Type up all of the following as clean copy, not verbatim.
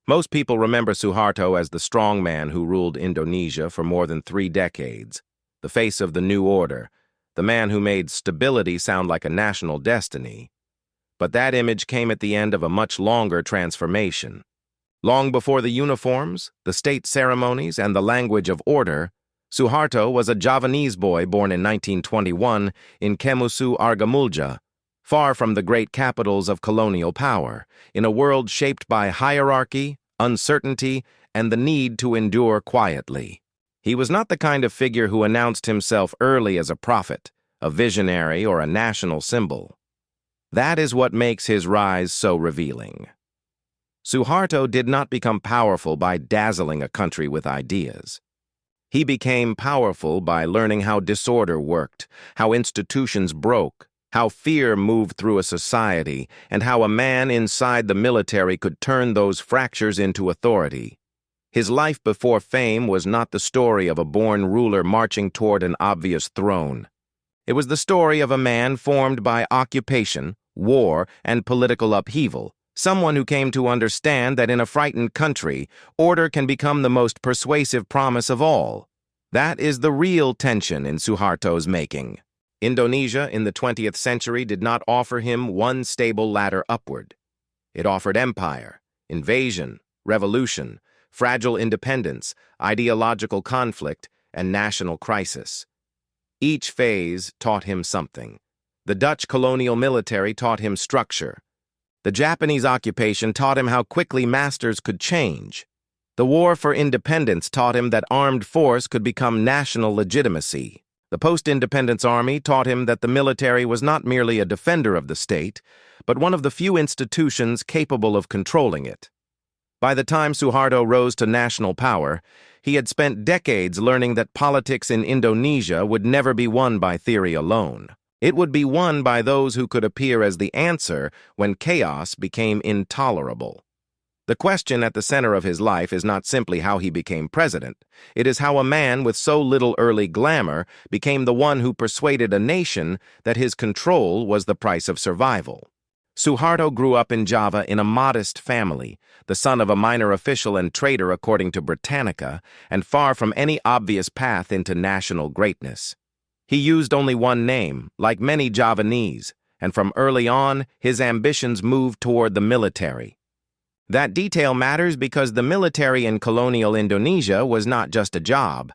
Most people remember Suharto as the strong man who ruled Indonesia for more than 3 decades, the face of the new order, the man who made stability sound like a national destiny. But that image came at the end of a much longer transformation. Long before the uniforms, the state ceremonies, and the language of order, Suharto was a Javanese boy born in 1921 in Kemusu, Argamulja, far from the great capitals of colonial power, in a world shaped by hierarchy, uncertainty, and the need to endure quietly. He was not the kind of figure who announced himself early as a prophet, a visionary, or a national symbol. That is what makes his rise so revealing. Suharto did not become powerful by dazzling a country with ideas. He became powerful by learning how disorder worked, how institutions broke, how fear moved through a society, and how a man inside the military could turn those fractures into authority. His life before fame was not the story of a born ruler marching toward an obvious throne. It was the story of a man formed by occupation, war, and political upheaval, someone who came to understand that in a frightened country, order can become the most persuasive promise of all. That is the real tension in Suharto's making. Indonesia in the 20th century did not offer him one stable ladder upward. It offered empire, invasion, revolution, fragile independence, ideological conflict, and national crisis. Each phase taught him something. The Dutch colonial military taught him structure. The Japanese occupation taught him how quickly masters could change. The war for independence taught him that armed force could become national legitimacy. The post-independence army taught him that the military was not merely a defender of the state, but one of the few institutions capable of controlling it. By the time Suharto rose to national power, he had spent decades learning that politics in Indonesia would never be won by theory alone. It would be won by those who could appear as the answer when chaos became intolerable. The question at the center of his life is not simply how he became president. It is how a man with so little early glamour became the one who persuaded a nation that his control was the price of survival. Suharto grew up in Java in a modest family, the son of a minor official and trader according to Britannica, and far from any obvious path into national greatness. He used only one name, like many Javanese, and from early on, his ambitions moved toward the military. That detail matters because the military in colonial Indonesia was not just a job.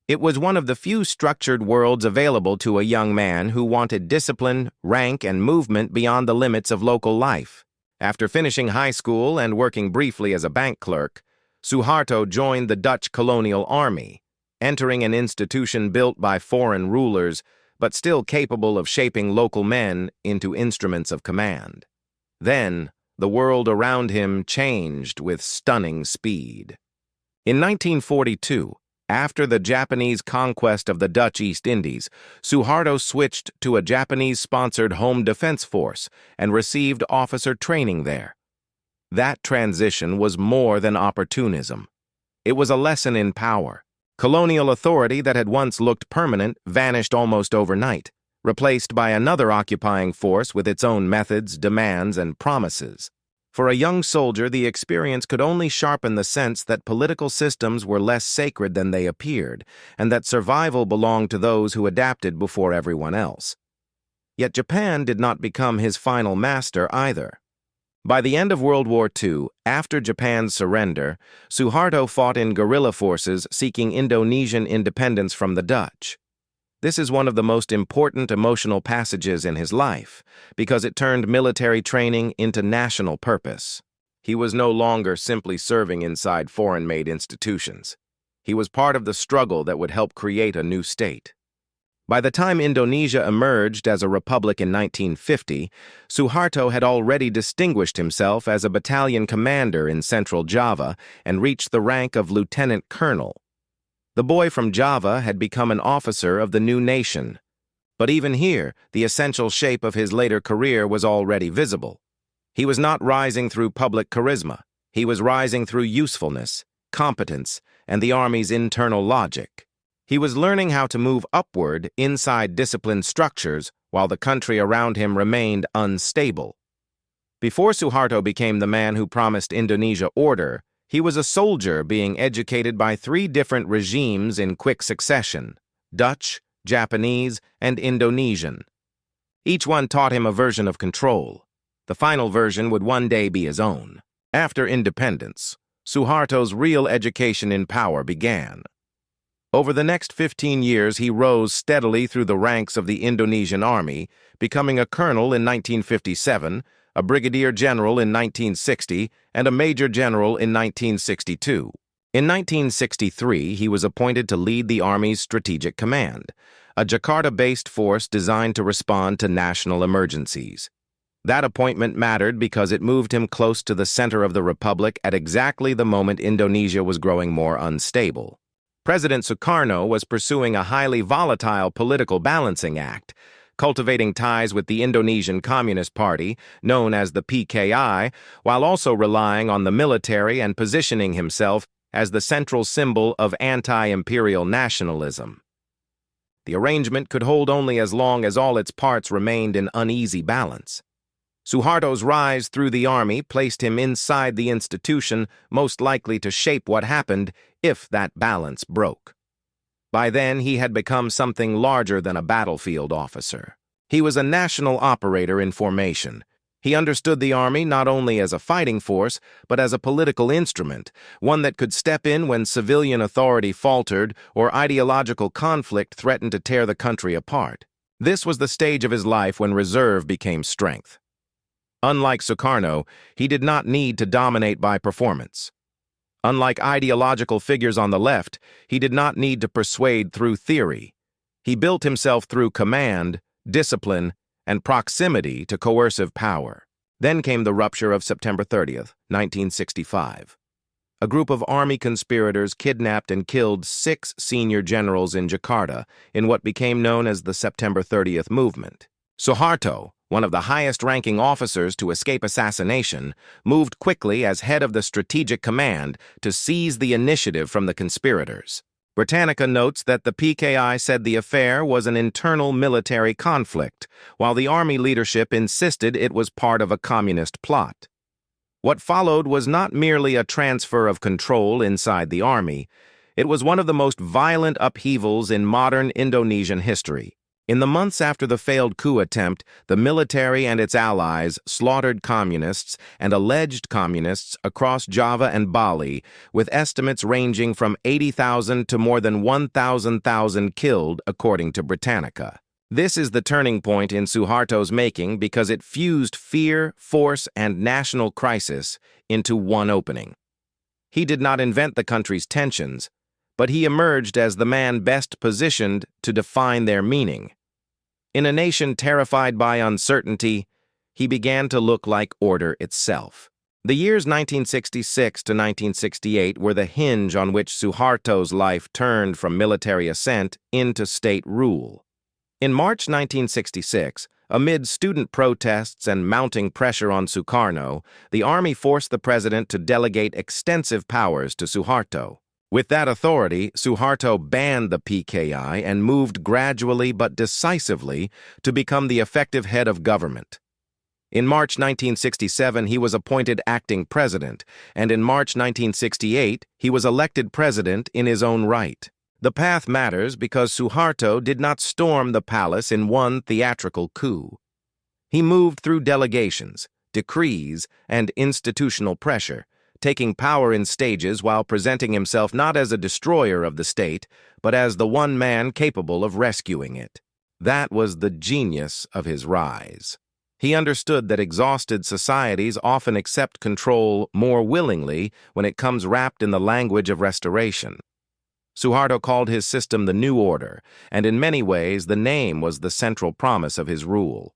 It was one of the few structured worlds available to a young man who wanted discipline, rank, and movement beyond the limits of local life. After finishing high school and working briefly as a bank clerk, Suharto joined the Dutch colonial army, entering an institution built by foreign rulers, but still capable of shaping local men into instruments of command. Then, the world around him changed with stunning speed. In 1942, after the Japanese conquest of the Dutch East Indies, Suharto switched to a Japanese-sponsored home defense force and received officer training there. That transition was more than opportunism. It was a lesson in power. Colonial authority that had once looked permanent vanished almost overnight, replaced by another occupying force with its own methods, demands, and promises. For a young soldier, the experience could only sharpen the sense that political systems were less sacred than they appeared, and that survival belonged to those who adapted before everyone else. Yet Japan did not become his final master either. By the end of World War II, after Japan's surrender, Suharto fought in guerrilla forces seeking Indonesian independence from the Dutch. This is one of the most important emotional passages in his life, because it turned military training into national purpose. He was no longer simply serving inside foreign-made institutions. He was part of the struggle that would help create a new state. By the time Indonesia emerged as a republic in 1950, Suharto had already distinguished himself as a battalion commander in Central Java and reached the rank of lieutenant colonel. The boy from Java had become an officer of the new nation. But even here, the essential shape of his later career was already visible. He was not rising through public charisma. He was rising through usefulness, competence, and the Army's internal logic. He was learning how to move upward inside disciplined structures while the country around him remained unstable. Before Suharto became the man who promised Indonesia order, he was a soldier being educated by three different regimes in quick succession: Dutch, Japanese, and Indonesian. Each one taught him a version of control. The final version would one day be his own. After independence, Suharto's real education in power began. Over the next 15 years, he rose steadily through the ranks of the Indonesian army, becoming a colonel in 1957, a brigadier general in 1960, and a major general in 1962. In 1963, he was appointed to lead the Army's Strategic Command, a Jakarta-based force designed to respond to national emergencies. That appointment mattered because it moved him close to the center of the republic at exactly the moment Indonesia was growing more unstable. President Sukarno was pursuing a highly volatile political balancing act, cultivating ties with the Indonesian Communist Party, known as the PKI, while also relying on the military and positioning himself as the central symbol of anti-imperial nationalism. The arrangement could hold only as long as all its parts remained in uneasy balance. Suharto's rise through the army placed him inside the institution most likely to shape what happened if that balance broke. By then, he had become something larger than a battlefield officer. He was a national operator in formation. He understood the army not only as a fighting force, but as a political instrument, one that could step in when civilian authority faltered or ideological conflict threatened to tear the country apart. This was the stage of his life when reserve became strength. Unlike Sukarno, he did not need to dominate by performance. Unlike ideological figures on the left, he did not need to persuade through theory. He built himself through command, discipline, and proximity to coercive power. Then came the rupture of September 30th, 1965. A group of army conspirators kidnapped and killed 6 senior generals in Jakarta in what became known as the September 30th movement. Suharto, one of the highest-ranking officers to escape assassination, moved quickly as head of the Strategic Command to seize the initiative from the conspirators. Britannica notes that the PKI said the affair was an internal military conflict, while the army leadership insisted it was part of a communist plot. What followed was not merely a transfer of control inside the army, it was one of the most violent upheavals in modern Indonesian history. In the months after the failed coup attempt, the military and its allies slaughtered communists and alleged communists across Java and Bali, with estimates ranging from 80,000 to more than 1,000 killed, according to Britannica. This is the turning point in Suharto's making because it fused fear, force, and national crisis into one opening. He did not invent the country's tensions, but he emerged as the man best positioned to define their meaning. In a nation terrified by uncertainty, he began to look like order itself. The years 1966 to 1968 were the hinge on which Suharto's life turned from military ascent into state rule. In March 1966, amid student protests and mounting pressure on Sukarno, the army forced the president to delegate extensive powers to Suharto. With that authority, Suharto banned the PKI and moved gradually but decisively to become the effective head of government. In March 1967, he was appointed acting president, and in March 1968, he was elected president in his own right. The path matters because Suharto did not storm the palace in one theatrical coup. He moved through delegations, decrees, and institutional pressure, taking power in stages while presenting himself not as a destroyer of the state, but as the one man capable of rescuing it. That was the genius of his rise. He understood that exhausted societies often accept control more willingly when it comes wrapped in the language of restoration. Suharto called his system the New Order, and in many ways the name was the central promise of his rule.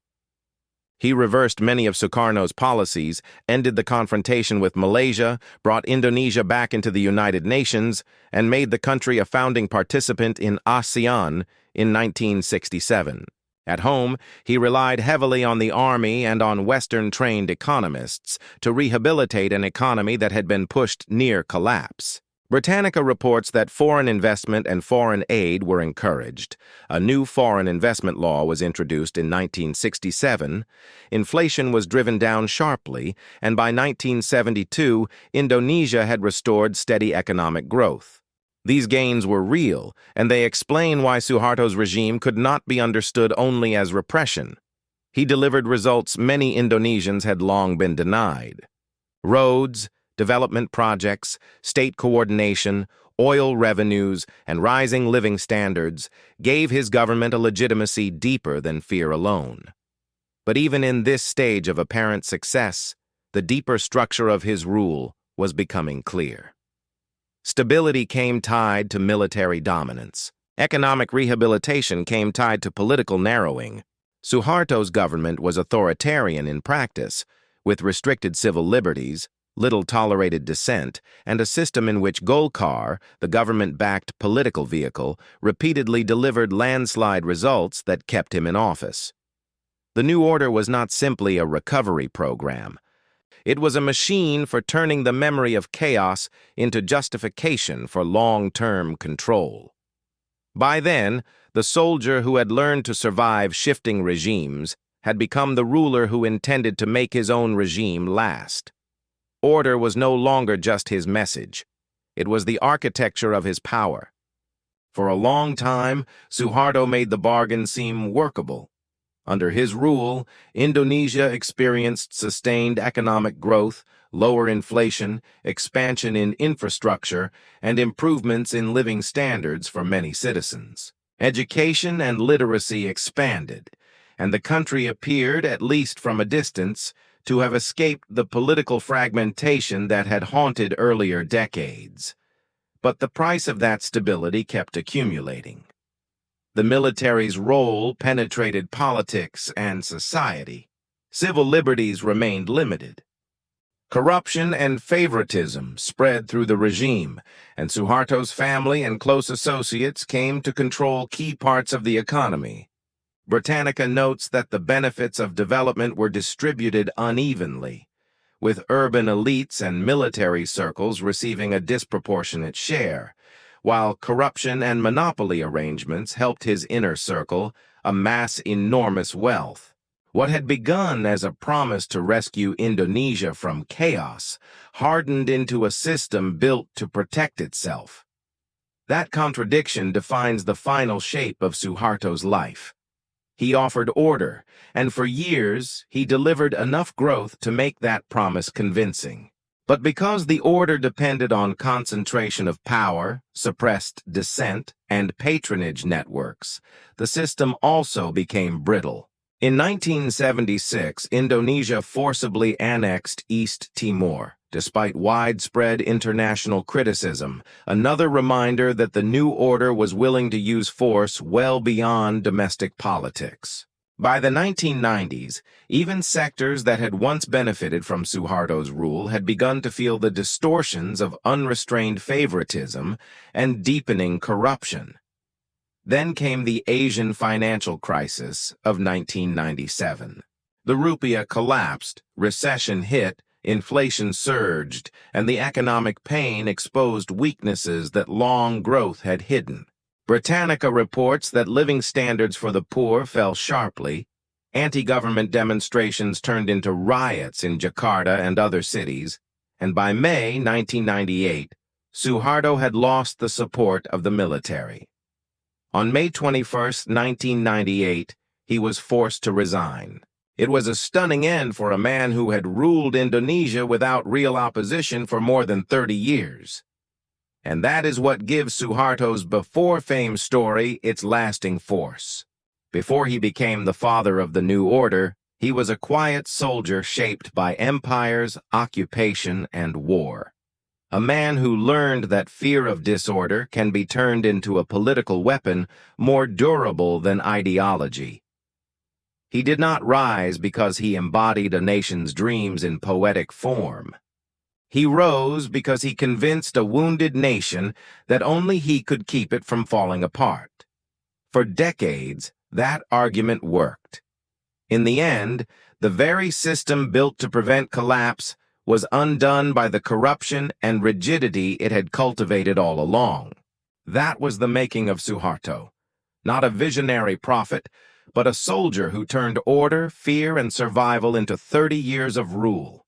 He reversed many of Sukarno's policies, ended the confrontation with Malaysia, brought Indonesia back into the United Nations, and made the country a founding participant in ASEAN in 1967. At home, he relied heavily on the army and on Western-trained economists to rehabilitate an economy that had been pushed near collapse. Britannica reports that foreign investment and foreign aid were encouraged. A new foreign investment law was introduced in 1967. Inflation was driven down sharply, and by 1972, Indonesia had restored steady economic growth. These gains were real, and they explain why Suharto's regime could not be understood only as repression. He delivered results many Indonesians had long been denied. Roads, development projects, state coordination, oil revenues, and rising living standards gave his government a legitimacy deeper than fear alone. But even in this stage of apparent success, the deeper structure of his rule was becoming clear. Stability came tied to military dominance. Economic rehabilitation came tied to political narrowing. Suharto's government was authoritarian in practice, with restricted civil liberties, little tolerated dissent, and a system in which Golkar, the government-backed political vehicle, repeatedly delivered landslide results that kept him in office. The new order was not simply a recovery program. It was a machine for turning the memory of chaos into justification for long-term control. By then, the soldier who had learned to survive shifting regimes had become the ruler who intended to make his own regime last. Order was no longer just his message. It was the architecture of his power. For a long time, Suharto made the bargain seem workable. Under his rule, Indonesia experienced sustained economic growth, lower inflation, expansion in infrastructure, and improvements in living standards for many citizens. Education and literacy expanded, and the country appeared, at least from a distance, to have escaped the political fragmentation that had haunted earlier decades. But the price of that stability kept accumulating. The military's role penetrated politics and society. Civil liberties remained limited. Corruption and favoritism spread through the regime, and Suharto's family and close associates came to control key parts of the economy. Britannica notes that the benefits of development were distributed unevenly, with urban elites and military circles receiving a disproportionate share, while corruption and monopoly arrangements helped his inner circle amass enormous wealth. What had begun as a promise to rescue Indonesia from chaos hardened into a system built to protect itself. That contradiction defines the final shape of Suharto's life. He offered order, and for years he delivered enough growth to make that promise convincing. But because the order depended on concentration of power, suppressed dissent, and patronage networks, the system also became brittle. In 1976, Indonesia forcibly annexed East Timor, despite widespread international criticism, another reminder that the new order was willing to use force well beyond domestic politics. By the 1990s, even sectors that had once benefited from Suharto's rule had begun to feel the distortions of unrestrained favoritism and deepening corruption. Then came the Asian financial crisis of 1997. The rupiah collapsed, recession hit, inflation surged, and the economic pain exposed weaknesses that long growth had hidden. Britannica reports that living standards for the poor fell sharply, anti-government demonstrations turned into riots in Jakarta and other cities, and by May 1998, Suharto had lost the support of the military. On May 21, 1998, he was forced to resign. It was a stunning end for a man who had ruled Indonesia without real opposition for more than 30 years. And that is what gives Suharto's Before Fame story its lasting force. Before he became the father of the new order, he was a quiet soldier shaped by empires, occupation, and war. A man who learned that fear of disorder can be turned into a political weapon more durable than ideology. He did not rise because he embodied a nation's dreams in poetic form. He rose because he convinced a wounded nation that only he could keep it from falling apart. For decades, that argument worked. In the end, the very system built to prevent collapse was undone by the corruption and rigidity it had cultivated all along. That was the making of Suharto, not a visionary prophet, but a soldier who turned order, fear, and survival into 30 years of rule.